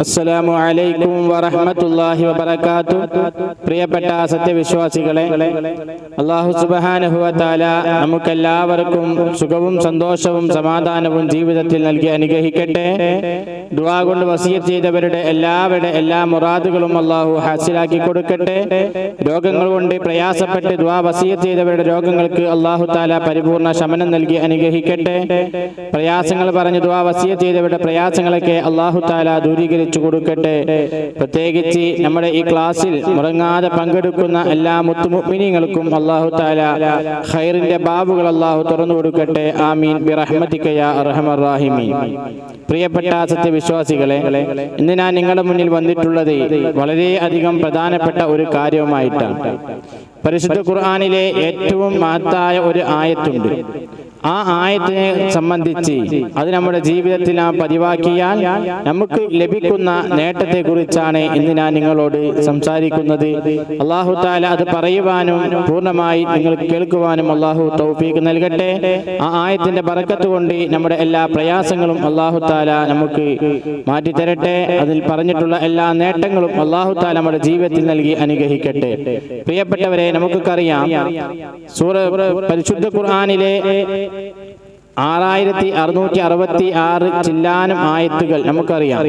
അസ്സലാമു അലൈക്കും വറഹ്മത്തുള്ളാഹി വബറകാതുഹു. പ്രിയപ്പെട്ട സത്യവിശ്വാസികളെ, അല്ലാഹു സുബ്ഹാനഹു വ തആല നമുക്കെല്ലാവർക്കും സുഖവും സന്തോഷവും സമാധാനവും ജീവിതത്തിൽ നൽകി അനുഗ്രഹിക്കട്ടെ. ദുആ കൊണ്ട് വസിയത്ത് ചെയ്തവരുടെ എല്ലാ മുറാദുകളും അല്ലാഹു ഹാസിലാക്കി കൊടുക്കട്ടെ. രോഗങ്ങൾ കൊണ്ട് പ്രയാസപ്പെട്ട് ദുആ വസിയത്ത് ചെയ്തവരുടെ രോഗങ്ങൾക്ക് അല്ലാഹു തആല പരിപൂർണ്ണ ശമനം നൽകി അനുഗ്രഹിക്കട്ടെ. പ്രയാസങ്ങൾ പറഞ്ഞ് ദുആ വസിയത്ത് ചെയ്തവരുടെ പ്രയാസങ്ങളൊക്കെ അല്ലാഹു തആല ദൂരീകരിച്ചു കൊടുക്കട്ടെ. പ്രത്യേകിച്ച് നമ്മുടെ ഈ ക്ലാസ്സിൽ മുടങ്ങാതെ പങ്കെടുക്കുന്ന എല്ലാ മുത്തുമുഅ്മിനീങ്ങൾക്കും അല്ലാഹു തആല ഖൈറിന്റെ ബാബുകൾ അല്ലാഹു തുറന്നു കൊടുക്കട്ടെ. ആമീൻ ബിറഹ്മതിക യാ അർഹമർ റഹീമീൻ. പ്രിയപ്പെട്ട സത്യവിശ്വാസികളെ, ഇന്ന് ഞാൻ നിങ്ങളുടെ മുന്നിൽ വന്നിട്ടുള്ളത് വളരെയധികം പ്രധാനപ്പെട്ട ഒരു കാര്യവുമായിട്ടാണ്. പരിശുദ്ധ ഖുർആനിലെ ഏറ്റവും മഹത്തായ ഒരു ആയത്തുണ്ട്. ആ ആയത്തിനെ സംബന്ധിച്ച് അത് നമ്മുടെ ജീവിതത്തിൽ നാം പതിവാക്കിയാൽ നമുക്ക് ലഭിക്കുന്ന നേട്ടത്തെ കുറിച്ചാണ് ഇന്ന് ഞാൻ നിങ്ങളോട് സംസാരിക്കുന്നത്. അല്ലാഹു തആല അത് പറയുവാനും പൂർണ്ണമായി നിങ്ങൾ കേൾക്കുവാനും അല്ലാഹു തൗഫീഖ് നൽകട്ടെ. ആ ആയത്തിന്റെ ബറക്കത്ത് കൊണ്ട് നമ്മുടെ എല്ലാ പ്രയാസങ്ങളും അല്ലാഹു തആല നമുക്ക് മാറ്റി തരട്ടെ. അതിൽ പറഞ്ഞിട്ടുള്ള എല്ലാ നേട്ടങ്ങളും അല്ലാഹു തആല നമ്മുടെ ജീവിതത്തിൽ നൽകി അനുഗ്രഹിക്കട്ടെ. പ്രിയപ്പെട്ടവരെ, നമുക്കറിയാം പരിശുദ്ധ ഖുർആനിലെ 6666 ചില്ലാനം ആയത്തുകൾ നമുക്കറിയാം.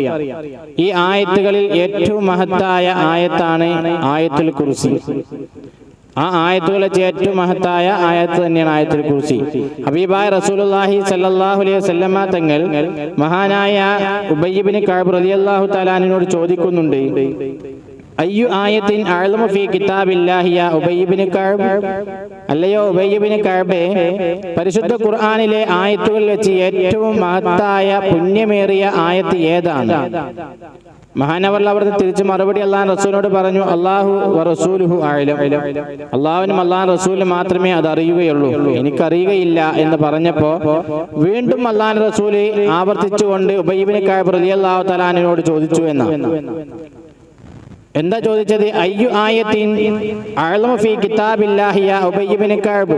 ഈ ആയത്തുകളിൽ ഏറ്റവും മഹത്തായ ആയത്താണ് ആയത്തുൽ കുർസി. ആ ആയത്തുകളെ ഏറ്റവും മഹത്തായ ആയത്ത് തന്നെയാണ് ആയത്തുൽ കുർസി. ഹബീബായ റസൂലുള്ളാഹി സ്വല്ലല്ലാഹു അലൈഹി വസല്ലമ തങ്ങൾ മഹാനായ ഉബയ്യ് ഇബ്നു കഅബ് റളിയല്ലാഹു തആല അൻഹുവിനോട് ചോദിക്കുന്നുണ്ട്, അയ്യു ആയത്തിൻ അഅ്ലമു ഫീ കിതാബില്ലാഹി യാ ഉബയ്യ് ഇബ്നു കഅബ്. അല്ലയോ ഉബയ്യ് ഇബ്നു കഅബേ, പരിശുദ്ധ ഖുർആനിലെ ആയത്തുകളിൽ വെച്ച് ഏറ്റവും മഹത്തായ പുണ്യമേറിയ ആയത്ത് ഏതാണ്? മഹാനവർ അവിടുത്തെ തിരിച്ച് മറുപടി അല്ലാഹു റസൂലിനോട് പറഞ്ഞു, അല്ലാഹു വറസൂലുഹു അഅലം. അല്ലാഹുവിനും അല്ലാഹു റസൂലിനും മാത്രമേ അത് അറിയുകയുള്ളൂ, എനിക്കറിയുകയില്ല എന്ന് പറഞ്ഞപ്പോൾ വീണ്ടും അല്ലാഹു റസൂല് ആവർത്തിച്ചുകൊണ്ട് ഉബയ്യ് ഇബ്നു കഅബ് റളിയല്ലാഹു തആല അൻഹുവിനോട് ചോദിച്ചു എന്നാണ്. എന്താ ചോദിച്ചത്? അയ്യു ആയത്തിൻ അഅ്ലമു ഫീ കിതാബില്ലാഹി യാ ഉബയ്യ് ഇബ്നു കഅബ്.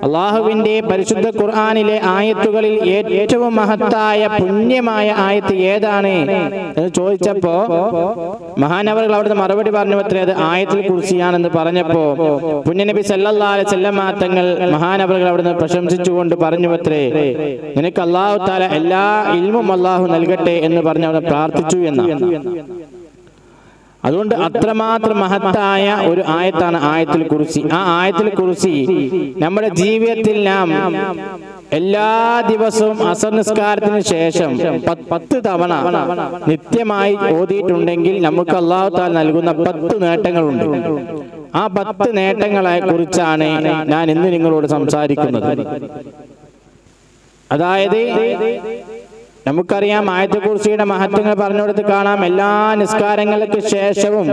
അല്ലാഹുവിന്റെ പരിശുദ്ധ ഖുർആനിലെ ആയത്തുകളിൽ ഏറ്റവും മഹത്തായ പുണ്യമായ ആയത്ത് ഏതാണ് എന്ന് ചോദിച്ചപ്പോ മഹാനവറുകൾ അവിടുത്തെ മറുപടി പറഞ്ഞു അത്രേ, അത് ആയത്തുൽ കുർസിയാണെന്ന് പറഞ്ഞപ്പോ പുണ്യനബി സല്ലല്ലാഹു അലൈഹി വസല്ലമ തങ്ങൾ മഹാനവറുകൾ അവിടുന്ന് പ്രശംസിച്ചുകൊണ്ട് പറഞ്ഞു അത്രേ, നിനക്ക് അല്ലാഹു തആല എല്ലാ ഇൽമും അല്ലാഹു നൽകട്ടെ എന്ന് പറഞ്ഞ് അവിടെ പ്രാർത്ഥിച്ചു എന്നാണ്. അതുകൊണ്ട് അത്രമാത്രം മഹത്തായ ഒരു ആയത്താണ് ആയത്തുൽ കുർസി. ആ ആയത്തുൽ കുർസി നമ്മുടെ ജീവിതത്തിൽ നാം എല്ലാ ദിവസവും അസർ നിസ്കാരത്തിന് ശേഷം 10 തവണ നിത്യമായി ഓതിയിട്ടുണ്ടെങ്കിൽ നമുക്ക് അല്ലാഹു തആല നൽകുന്ന 10 നേട്ടങ്ങളുണ്ട്. ആ 10 നേട്ടങ്ങളെ കുറിച്ചാണ് ഞാൻ ഇന്ന് നിങ്ങളോട് സംസാരിക്കുന്നത്. അതായത് നമുക്കറിയാം, ആയത്തുൽ കുർസിയുടെ മഹത്വങ്ങൾ പറഞ്ഞുകൊടുത്ത് കാണാം. എല്ലാ നിസ്കാരങ്ങൾക്ക് ശേഷവും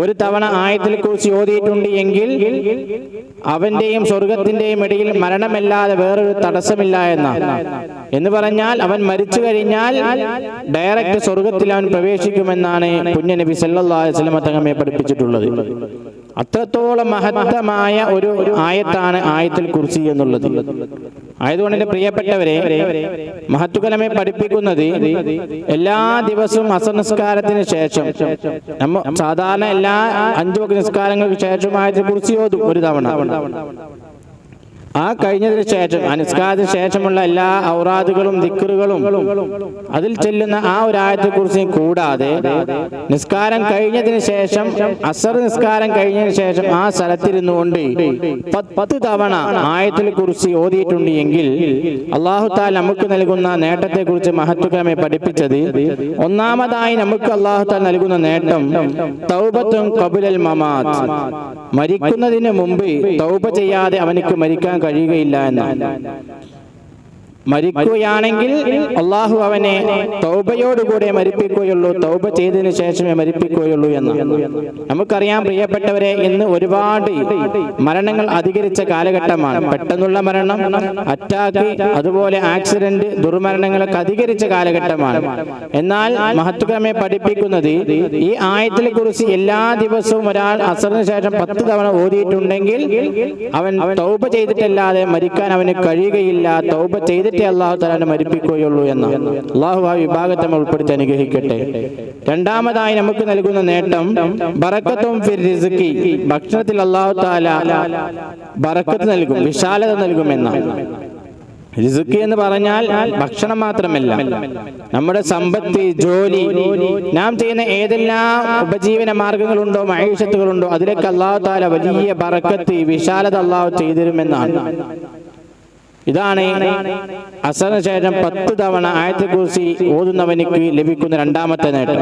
ഒരു തവണ ആയത്തുൽ കുർസി ഓതിയിട്ടുണ്ട് എങ്കിൽ അവന്റെയും സ്വർഗത്തിന്റെയും ഇടയിൽ മരണമല്ലാതെ വേറൊരു തടസ്സമില്ല എന്ന് പറഞ്ഞാൽ അവൻ മരിച്ചു കഴിഞ്ഞാൽ ഡയറക്റ്റ് സ്വർഗത്തിൽ അവൻ പ്രവേശിക്കുമെന്നാണ് പുണ്യനബി സല്ലല്ലാഹു അലൈഹി വസല്ലം തങ്ങൾ പഠിപ്പിച്ചിട്ടുള്ളത്. അത്രത്തോളം മഹത്തമായ ഒരു ആയത്താണ് ആയത്തുൽ കുർസി എന്നുള്ളത്. ആയതുകൊണ്ട് എൻ്റെ പ്രിയപ്പെട്ടവരെ, മഹത്തുകലമെ പഠിപ്പിക്കുന്നത് എല്ലാ ദിവസവും അസർ നിസ്കാരത്തിന് ശേഷം സാധാരണ എല്ലാ 5 വക്ത് നിസ്കാരങ്ങൾക്ക് ശേഷം ആയത്തുൽ കുർസി ഓതും ഒരു തവണ. ആ കഴിഞ്ഞതിന് ശേഷം നിസ്കാരത്തിന് ശേഷമുള്ള എല്ലാ ഔറാദുകളും ദിക്റുകളും അതിൽ ചെല്ലുന്ന ആ ഒരു ആയത്തുൽ കുർസി കൂടാതെ നിസ്കാരം കഴിഞ്ഞതിന് ശേഷം അസർ നിസ്കാരം കഴിഞ്ഞതിന് ശേഷം ആ സ്ഥലത്തിരുന്നു കൊണ്ട് 10 തവണ ആയത്തുൽ കുർസി ഓതിയിട്ടുണ്ട് എങ്കിൽ അല്ലാഹു തആല നമുക്ക് നൽകുന്ന നേട്ടത്തെ കുറിച്ച് മഹത്വകരമെ പഠിപ്പിച്ചത്, ഒന്നാമതായി നമുക്ക് അല്ലാഹു തആല നൽകുന്ന നേട്ടം തൗബത്തുൻ ഖബലൽ മമാത്ത്. മരിക്കുന്നതിന് മുമ്പ് തൗബ ചെയ്യാതെ അവനിക്ക് മരിക്കാൻ കഴിയുകയില്ല എന്നാണ്. മരിക്കുകയാണെങ്കിൽ അള്ളാഹു അവനെ തൗബയോടുകൂടെ മരിപ്പിക്കുകയുള്ളൂ, തൗബ ചെയ്തതിനു ശേഷമേ മരിപ്പിക്കുകയുള്ളൂ എന്ന് നമുക്കറിയാം. പ്രിയപ്പെട്ടവരെ, ഇന്ന് ഒരുപാട് മരണങ്ങൾ അധികരിച്ച കാലഘട്ടമാണ്. പെട്ടെന്നുള്ള മരണം, അറ്റാക്ക്, അതുപോലെ ആക്സിഡന്റ്, ദുർമരണങ്ങളൊക്കെ അധികരിച്ച കാലഘട്ടമാണ്. എന്നാൽ മഹത്വകരമെ പഠിപ്പിക്കുന്നത് ഈ ആയത്തുൽ കുർസി എല്ലാ ദിവസവും ഒരാൾ അസറിന് ശേഷം 10 തവണ ഓതിയിട്ടുണ്ടെങ്കിൽ അവൻ തൗബ ചെയ്തിട്ടല്ലാതെ മരിക്കാൻ അവന് കഴിയുകയില്ല. തൗബ ചെയ്തിട്ട് ശരീരത്തെ അല്ലാഹു തആല മരിപ്പിക്കുകയുള്ളൂ എന്ന്. അല്ലാഹു ആ വിഭാഗത്തെ നമ്മൾ ഉൾപ്പെടുത്തി അനുഗ്രഹിക്കട്ടെ. രണ്ടാമതായി നമുക്ക് നൽകുന്ന നേട്ടം ബറക്കത്തും ഫിർ റിസ്ഖി, ഭക്ഷണത്തിൽ അല്ലാഹു തആല ബറക്കത്ത് നൽകും, വിശാലത നൽകുമെന്നാണ്. റിസ്ഖ് എന്ന് പറഞ്ഞാൽ ഭക്ഷണം മാത്രമല്ല, നമ്മുടെ സമ്പത്ത്, ജോലി, നാം ചെയ്യുന്ന ഏതെല്ലാം ഉപജീവന മാർഗങ്ങളുണ്ടോ, മഈശത്തുകളുണ്ടോ, അതിലൊക്കെ അല്ലാഹു തആല വലിയ ബറക്കത്ത്, വിശാലത അല്ലാഹു ചെയ്തിരുമെന്നാണ്. ഇതാണ് അസറിന് ശേഷം 10 തവണ ആയത്തുൽ കുർസി ഓതുന്നവനിക്ക് ലഭിക്കുന്ന രണ്ടാമത്തെ നേട്ടം.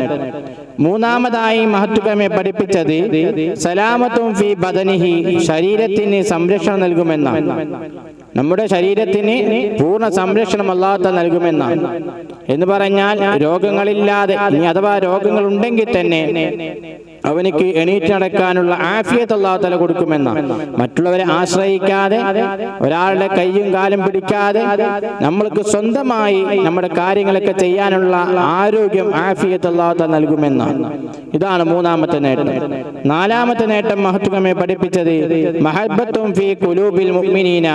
മൂന്നാമതായി മഹത്തുക്രമെ പഠിപ്പിച്ചത് സലാമത്തും ഫീ ബദനിഹി, ശരീരത്തിന് സംരക്ഷണം നൽകുമെന്നാണ്. നമ്മുടെ ശരീരത്തിന് പൂർണ്ണ സംരക്ഷണം അല്ലാഹു തആല നൽകുമെന്നാണ്. എന്ന് പറഞ്ഞാൽ രോഗങ്ങളില്ലാതെ, ഇനി അഥവാ രോഗങ്ങൾ ഉണ്ടെങ്കിൽ തന്നെ അവനിക്ക് എണീറ്റ് നടക്കാനുള്ള ആഫിയത്ത് അല്ലാഹു തആല കൊടുക്കുമെന്നാണ്. മറ്റുള്ളവരെ ആശ്രയിക്കാതെ, ഒരാളുടെ കൈയും കാലും പിടിക്കാതെ നമ്മൾക്ക് സ്വന്തമായി നമ്മുടെ കാര്യങ്ങളൊക്കെ ചെയ്യാനുള്ള ആരോഗ്യം, ആഫിയത്ത് അല്ലാഹു തആല നൽകുമെന്നാണ്. ഇതാണ് മൂന്നാമത്തെ നേട്ടം. നാലാമത്തെ നേട്ടം മഹത്തുക്രമെ പഠിപ്പിച്ചത് മഹബ്ബത്തും ഫീ ഖുലൂബിൽ മുഅ്മിനീന,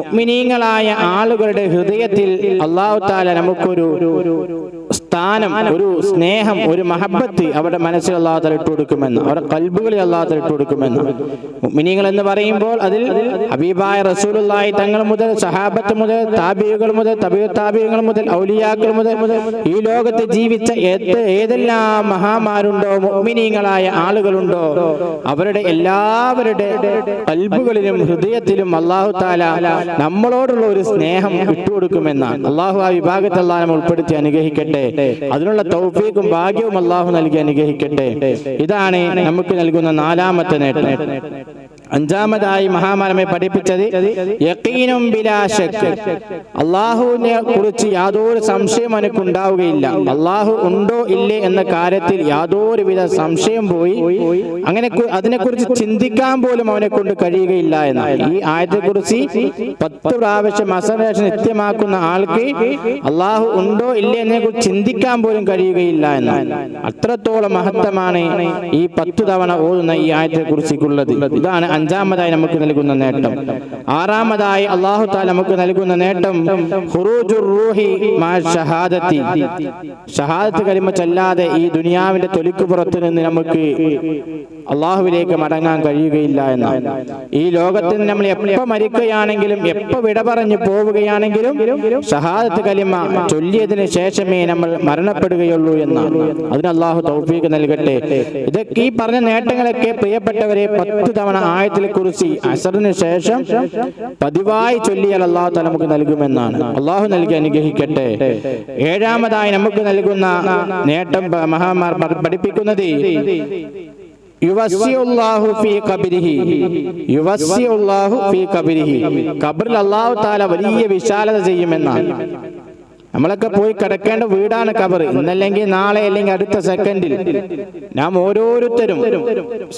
മുഅ്മിനീങ്ങളായ ആളുകളുടെ ഹൃദയത്തിൽ അല്ലാഹു തആല നമുക്കൊരു സ്ഥാനം, ഒരു സ്നേഹം, ഒരു മഹബ്ബത്ത് അവരുടെ മനസ്സിൽ അല്ലാഹു തആല ഇട്ടു കൊടുക്കുമെന്ന്, അവരുടെ ഖൽബുകളിൽ അല്ലാഹു തആല ഇട്ടു കൊടുക്കുമെന്ന്. മുഅ്മിനീങ്ങൾ എന്ന് പറയുമ്പോൾ അതിൽ ഹബീബായ റസൂലുള്ളാഹി തങ്ങൾ മുതൽ, സഹാബത്ത് മുതൽ, താബിഈകൾ മുതൽ, തബിഉ താബിഈകൾ മുതൽ, ഔലിയാക്കൾ മുതൽ, ഈ ലോകത്ത് ജീവിച്ച ഏതെല്ലാം മഹാന്മാരുണ്ടോ, മുഅ്മിനീങ്ങളായ ആളുകളുണ്ടോ, അവരുടെ എല്ലാവരുടെ ഖൽബുകളിലും ഹൃദയത്തിലും അല്ലാഹു തആല നമ്മളോടുള്ള ഒരു സ്നേഹം ഇട്ടുകൊടുക്കുമെന്നാണ്. അല്ലാഹു ആ വിഭാഗത്തെ അല്ലാഹു നമ്മെ ഉൾപ്പെടുത്തി അനുഗ്രഹിക്കട്ടെ. അതിനുള്ള തൗഫീഖും ഭാഗ്യവും അല്ലാഹു നൽകി അനുഗ്രഹിക്കട്ടെ. ഇതാണ് നമുക്ക് നൽകുന്ന നാലാമത്തെ നേട്ടം. അഞ്ചാമതായി മഹാമാനമെ പഠിപ്പിച്ചത് യഖീനും ബിലാ ശക്ക്, അല്ലാഹുവിനെ കുറിച്ച് യാതൊരു സംശയം അവനക്ക് ഉണ്ടാവുകയില്ല. അല്ലാഹു ഉണ്ടോ ഇല്ലേ എന്ന കാര്യത്തിൽ യാതൊരു വിധ സംശയം പോയി അങ്ങനെ അതിനെക്കുറിച്ച് ചിന്തിക്കാൻ പോലും അവനെ കൊണ്ട് കഴിയുകയില്ല എന്നാണ്. ഈ ആയത്തെക്കുറിച്ച് 10 പ്രാവശ്യം അസറേഷൻ നിത്യമാക്കുന്ന ആൾക്ക് അല്ലാഹു ഉണ്ടോ ഇല്ലേ എന്നതിനെ കുറിച്ച് ചിന്തിക്കാൻ പോലും കഴിയുകയില്ല എന്നാണ്. അത്രത്തോളം മഹത്തമാണ് ഈ 10 തവണ ഓതുന്ന ഈ ആയത്തെക്കുറിച്ചുള്ളത്. ഇതാണ് അഞ്ചാമതായി നമുക്ക് നൽകുന്ന നേട്ടം. ആറാമതായി അല്ലാഹു തആല നമുക്ക് നൽകുന്ന നേട്ടം ഖുറൂജുർ റൂഹി മാ ഷഹാദത്തി, ഷഹാദത്ത് കലിമ ചൊല്ലാതെ ഈ ദുനിയാവിന്റെ തൊലിക്ക് പുറത്ത് നിന്ന് നമുക്ക് അല്ലാഹുവിലേക്ക് മടങ്ങാൻ കഴിയുകയില്ല എന്നാണ്. ഈ ലോകത്ത് നമ്മൾ എപ്പോൾ മരിക്കുകയാണെങ്കിലും, എപ്പോൾ വിട പറഞ്ഞു പോവുകയാണെങ്കിലും ഷഹാദത്ത് കലിമ ചൊല്ലിയതിന് ശേഷമേ നമ്മൾ മരണപ്പെടുകയുള്ളൂ എന്നാണ്. അതിന് അല്ലാഹു തൗഫീഖ് നൽകട്ടെ. ഇതൊക്കെ ഈ പറഞ്ഞ നേട്ടങ്ങളൊക്കെ പ്രിയപ്പെട്ടവരെ 10 തവണ ആയത്തിൽ കുറിച്ച് അസറിന് ശേഷം പതിവായി ചൊല്ലിയാൽ അല്ലാഹു തആല നമുക്ക് നൽകുമെന്നാണ്. അല്ലാഹു നൽകി അനുഗ്രഹിക്കട്ടെ. ഏഴാമതായി നമുക്ക് നൽകുന്ന നേട്ടം മഹാന്മാർ പഠിപ്പിക്കുന്നത് യുവസ്സിഉല്ലാഹു ഫീ ഖബരിഹി, യുവസ്സിഉല്ലാഹു ഫീ ഖബരിഹി, ഖബറിൽ അല്ലാഹു തആല വലിയ വിശാലത ചെയ്യുമെന്നാണ്. നമ്മളൊക്കെ പോയി കിടക്കേണ്ട വീടാണ് ഖബർ. ഇന്നല്ലെങ്കിൽ നാളെ, അല്ലെങ്കിൽ അടുത്ത സെക്കൻഡിൽ നാം ഓരോരുത്തരും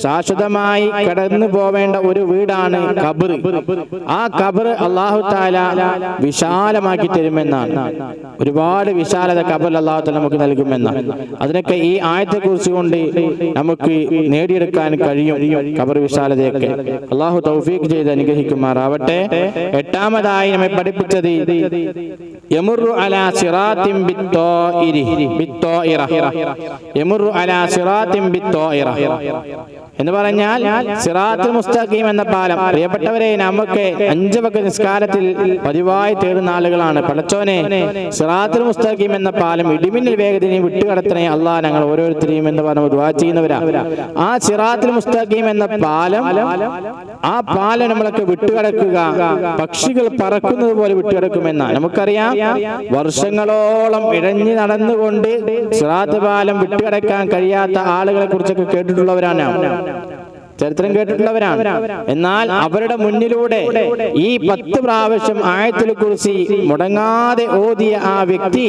ശാശ്വതമായി കടന്നു പോവേണ്ട ഒരു വീടാണ് ഖബർ. ആ ഖബർ അല്ലാഹു തആല വിശാലമാക്കി തരുമെന്നാണ്. ഒരുപാട് വിശാലത ഖബറിൽ അല്ലാഹു തആല നമുക്ക് നൽകുമെന്നാണ്. അതിനൊക്കെ ഈ ആയത്തെ കുറിച്ചുകൊണ്ട് നമുക്ക് നേടിയെടുക്കാൻ കഴിയും ഖബർ വിശാലതയൊക്കെ. അല്ലാഹു തൗഫീഖ് ചെയ്ത് അനുഗ്രഹിക്കുമാറാവട്ടെ. എട്ടാമതായി നമ്മെ പഠിപ്പിച്ചത് യമുറു അലാ സിറാത്തിൻ ബിത്ത്വാഇരി, യമുറു അലാ സിറാത്തിൻ ബിത്ത്വാഇറ എന്ന് പറഞ്ഞാൽ സിറാത്തുൽ മുസ്തഖീം എന്ന പാലം. പ്രിയപ്പെട്ടവരെ, നമുക്ക് 5 വഖ്ത് നിസ്കാരത്തിൽ പതിവായി തേടുന്ന ആളുകളാണ്. പടച്ചോനെ, സിറാത്തുൽ മുസ്തഖീം എന്ന പാലം ഇടിമിന്നൽ വേഗതയെ വിട്ടുകടത്തണേ അല്ലാഹ് ഞങ്ങൾ ഓരോരുത്തരെയും എന്ന് പറഞ്ഞ് ദുആ ചെയ്യുന്നവരാ. ആ സിറാത്തുൽ മുസ്തഖീം എന്ന പാലം, ആ പാലം നമ്മളൊക്കെ വിട്ടുകടക്കുക പക്ഷികൾ പറക്കുന്നത് പോലെ വിട്ടുകിടക്കുമെന്നാണ്. നമുക്കറിയാം, വർഷങ്ങളോളം ഇഴഞ്ഞു നടന്നുകൊണ്ട് സിറാത്ത് പാലം വിട്ടുകിടക്കാൻ കഴിയാത്ത ആളുകളെ കുറിച്ചൊക്കെ കേട്ടിട്ടുള്ളവരാണ്, ചരിത്രം കേട്ടിട്ടുള്ളവരാണ്. എന്നാൽ അവരുടെ മുന്നിലൂടെ ഈ 10 പ്രാവശ്യം ആയത്തുൽ കുർസി മുടങ്ങാതെ ഓതിയ ആ വ്യക്തി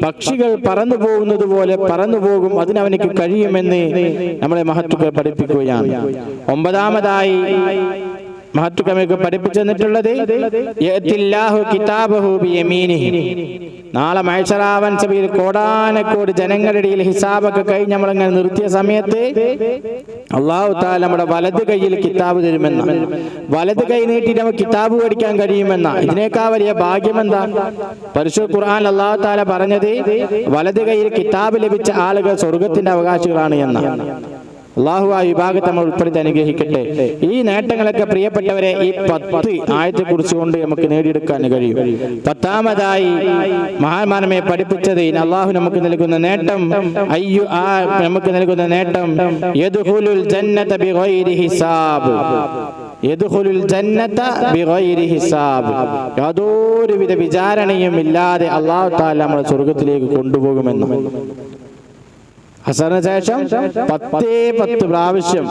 പക്ഷികൾ പറന്നു പോകുന്നത് പോലെ പറന്നു പോകും. അതിനവനിക്ക് കഴിയുമെന്ന് നമ്മളെ മഹത്തുക്കൾ പഠിപ്പിക്കുകയാണ്. 9ാമതായി മഹത്തുക്കമയ്ക്ക് പഠിപ്പിച്ചു തന്നിട്ടുള്ളത് യഅതില്ലാഹു കിതാബഹു ബിയമീനിഹി. നാളെ മഹ്ശറാവൻ സഭയിൽ കോടാനക്കോടി ജനങ്ങളുടെ ഇടയിൽ ഹിസാബൊക്കെ കഴിഞ്ഞ് നമ്മളിങ്ങനെ നിർത്തിയ സമയത്ത് അല്ലാഹു തആല നമ്മുടെ വലത് കൈയിൽ കിതാബ് തരുമെന്ന, വലത് കൈ നീട്ടി നമുക്ക് കിതാബ് പഠിക്കാൻ കഴിയുമെന്ന. ഇതിനേക്കാൾ വലിയ ഭാഗ്യമെന്താ? പരിശുദ്ധ ഖുർആനിൽ അല്ലാഹു തആല പറഞ്ഞത് വലത് കൈയിൽ കിതാബ് ലഭിച്ച ആളുകൾ സ്വർഗത്തിന്റെ അവകാശികളാണ് എന്നാണ്. അള്ളാഹു ആ വിഭാഗത്തെ നമ്മൾ ഉൾപ്പെടുത്തി അനുഗ്രഹിക്കട്ടെ. ഈ നേട്ടങ്ങളൊക്കെ പ്രിയപ്പെട്ടവരെ ഈ 10 ആയത്തെ കുറിച്ചുകൊണ്ട് നമുക്ക് നേടിയെടുക്കാൻ കഴിയും. 10ാമതായി മഹാന്മാരെ പഠിപ്പിച്ചത് അള്ളാഹു നമുക്ക് നൽകുന്ന നേട്ടം നമുക്ക് നൽകുന്ന നേട്ടം യദ്ഖുലുൽ ജന്നത ബിഗൈരി ഹിസാബ്. യദ്ഖുലുൽ ജന്നത ബിഗൈരി ഹിസാബ്. യാതൊരുവിധ വിചാരണയും ഇല്ലാതെ അള്ളാഹു തആല നമ്മളെ സ്വർഗ്ഗത്തിലേക്ക് കൊണ്ടുപോകുമെന്ന്. ഹസറിന് ശേഷം 10 പ്രാവശ്യം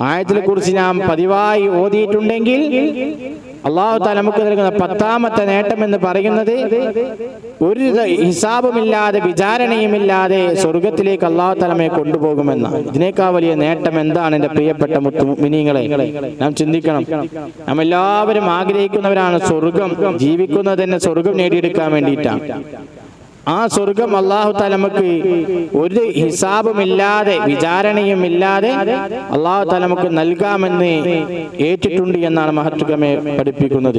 ആയത്തിനെ കുറിച്ച് നാം പതിവായി ഓതിയിട്ടുണ്ടെങ്കിൽ അല്ലാഹു തആല നമുക്ക് നൽകുന്ന 10ാമത്തെ നേട്ടം എന്ന് പറയുന്നത് ഒരു ഹിസാബുമില്ലാതെ വിചാരണയുമില്ലാതെ സ്വർഗത്തിലേക്ക് അല്ലാഹു തആല നമ്മെ കൊണ്ടുപോകുമെന്ന. ഇതിനേക്കാൾ വലിയ നേട്ടം എന്താണ് എൻ്റെ പ്രിയപ്പെട്ട മുഅ്മിനീങ്ങളെ? നാം ചിന്തിക്കണം. നാം എല്ലാവരും ആഗ്രഹിക്കുന്നവരാണ് സ്വർഗം. ജീവിക്കുന്നത് തന്നെ സ്വർഗം നേടിയെടുക്കാൻ വേണ്ടിയിട്ടാണ്. ആ സ്വർഗം അല്ലാഹു തആല നമുക്ക് ഒരു ഹിസാബുമില്ലാതെ വിചാരണയും ഇല്ലാതെ അല്ലാഹു തആല നമുക്ക് നൽകാമെന്ന് ഏറ്റിട്ടുണ്ട് എന്നാണ് മഹത്തുക്കളെ പഠിപ്പിക്കുന്നത്.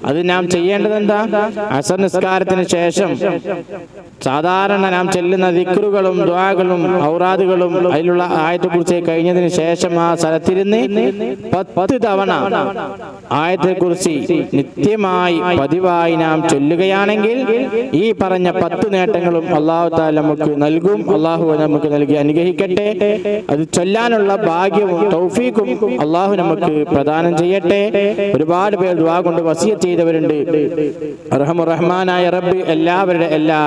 അത് നാം ചെയ്യേണ്ടത് എന്താ? അസർ നിസ്കാരത്തിന് ശേഷം സാധാരണ നാം ചെല്ലുന്ന ദിക്റുകളും ദുആകളും ഔറാദുകളും അതിലുള്ള ആയത്തെക്കുറിച്ച് കഴിഞ്ഞതിന് ശേഷം ആ സ്ഥലത്തിരുന്ന് 10 തവണ ആയത്തെക്കുറിച്ച് നിത്യമായി പതിവായി നാം ചൊല്ലുകയാണെങ്കിൽ ഈ പറഞ്ഞ 10 നേട്ടങ്ങളും അല്ലാഹു തആല നമുക്ക് നൽകും. അല്ലാഹു നമുക്ക് നൽകി അനുഗ്രഹിക്കട്ടെ. അത് ചൊല്ലാനുള്ള ഭാഗ്യവും തൗഫീഖും അല്ലാഹു നമുക്ക് പ്രദാനം ചെയ്യട്ടെ. ഒരുപാട് പേർ ദുആ കൊണ്ട് വസിയത്ത് ചെയ്തവരുണ്ട്. അർഹമുർ റഹ്മാനായ റബ്ബ് എല്ലാവരുടെ എല്ലാ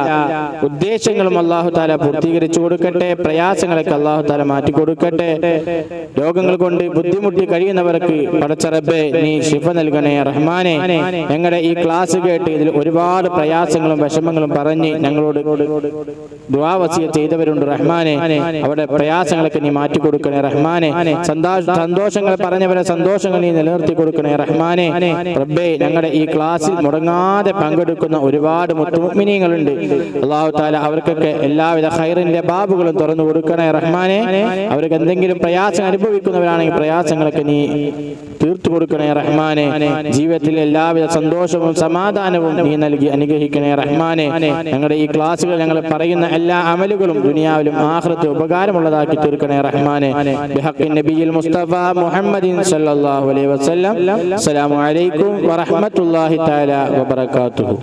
ഉദ്ദേശങ്ങളും അല്ലാഹു തആല പൂർത്തീകരിച്ചു കൊടുക്കട്ടെ. പ്രയാസങ്ങളൊക്കെ അല്ലാഹു തആല മാറ്റി കൊടുക്കട്ടെ. രോഗങ്ങൾ കൊണ്ട് ബുദ്ധിമുട്ടി കഴിയുന്നവർക്ക് പടച്ച റബ്ബേ നീ ശിഫ നൽകണേ റഹ്മാനെ. ഞങ്ങളുടെ ഈ ക്ലാസ് കേട്ട് ഇതിൽ ഒരുപാട് പ്രയാസങ്ങളും വിഷമങ്ങളും പറഞ്ഞ് ഞങ്ങളോട് ദുആ വസിയത്ത് ചെയ്തവരുണ്ട് റഹ്മാനെ. അവരുടെ പ്രയാസങ്ങളൊക്കെ നീ മാറ്റി കൊടുക്കണേ റഹ്മാനെ. സന്തോഷങ്ങൾ പറഞ്ഞവരെ സന്തോഷങ്ങൾ നീ നിലനിർത്തി കൊടുക്കണേ റഹ്മാനെ. റബ്ബേ ഞങ്ങളുടെ ഈ ക്ലാസ്സിൽ മുടങ്ങാതെ പങ്കെടുക്കുന്ന ഒരുപാട് മുഅ്മിനീങ്ങളുണ്ട്. അല്ലാഹു തആല അവർക്കൊക്കെ എല്ലാവിധ ഖൈറിന്റെ ബാബുകളും തുറന്നു കൊടുക്കണേ റഹ്മാനെ. അവർക്ക് എന്തെങ്കിലും പ്രയാസം അനുഭവിക്കുന്നവരാണെങ്കിൽ പ്രയാസങ്ങളൊക്കെ നീ തീർത്തു കൊടുക്കണേ റഹ്മാനെ. ജീവിതത്തിൽ എല്ലാവിധ സന്തോഷവും സമാധാനവും നീ നൽകി അനുഗ്രഹിക്കണേ റഹ്മാനെ. ഞങ്ങളുടെ ഈ ക്ലാസ്സുകൾ ഞങ്ങൾ പറയുന്ന എല്ലാ അമലുകളും ദുനിയാവിലും ആഖിറത്തിലും ഉപകാരമുള്ളതാക്കി തീർക്കണേ റഹ്മാനെ. ബിഹഖ്ഖി നബിയിൽ മുസ്തഫ മുഹമ്മദിൻ സല്ലല്ലാഹു അലൈഹി വസല്ലം. അസ്സലാമു അലൈക്കും വറഹ്മത്തുള്ളാഹി തആല വബറകാതുഹു.